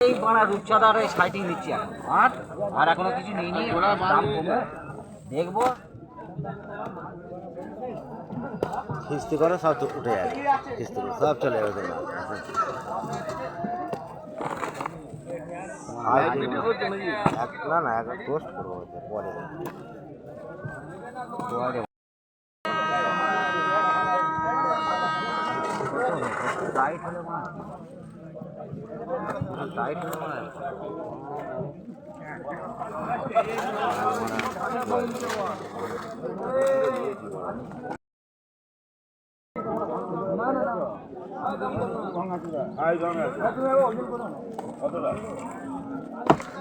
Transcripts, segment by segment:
এই বাড়া রূপচাঁদার এই সাইটিং নিচ্ছি আর এখনো কিছু নিইনি, দাম কমে দেখবো। কিস্তি করে সব উঠে যাবে, কিস্তি করে সব চলে যাবে। না না এখন পোস্ট করবো পরে। টাইট হলে টাইট হলে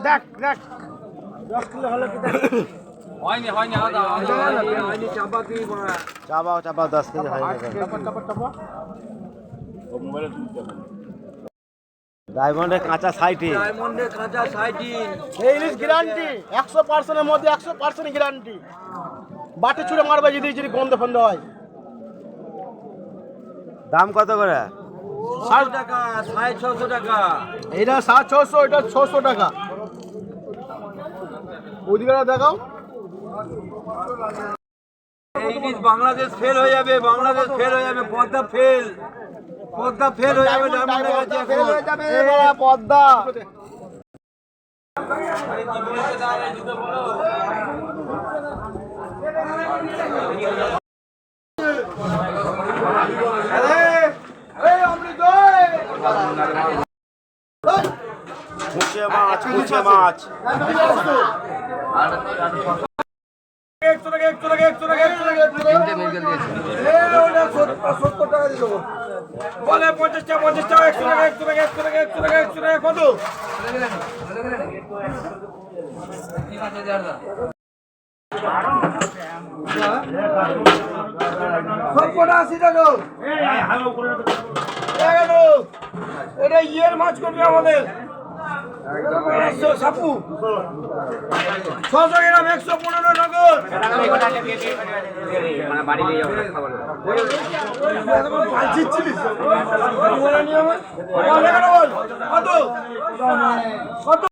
দেখ দেখ 10 কিলো হলো কি হয়নি হয়নি হয়নি চাপা তুই চাপাও 10 কেজি হয়ে যাবে। ডায়মন্ডের কাঁচা সাইটি, ডায়মন্ডের কাঁচা সাইটিং এই ইলিশ গ্যারান্টি 100% এর মধ্যে 100% গ্যারান্টি। বাটি ছুঁড়ে মারবে যদি গন্ধ ফন্ধ হয়। দাম কত করে? 60 টাকা, 650 টাকা। এইটা 700-600, এটা 600 টাকা। ওদিকে দেখাও। এই ইলিশ বাংলাদেশ ফেল হয়ে যাবে, বাংলাদেশ ফেল হয়ে যাবে, পদ্মা ফেল হয়ে যাবে। ডায়মন্ডের কাছে ফেল হয়ে যাবে পদ্মা। কুচে মাছ, কুচে মাছ। বলে 50 টাকা 100 টাকা কত? সবকটা 80 টাকা। এটা ইয়ের মাছ করবে আমাদের সাপু 600 গ্রাম 115 নগদ। কত?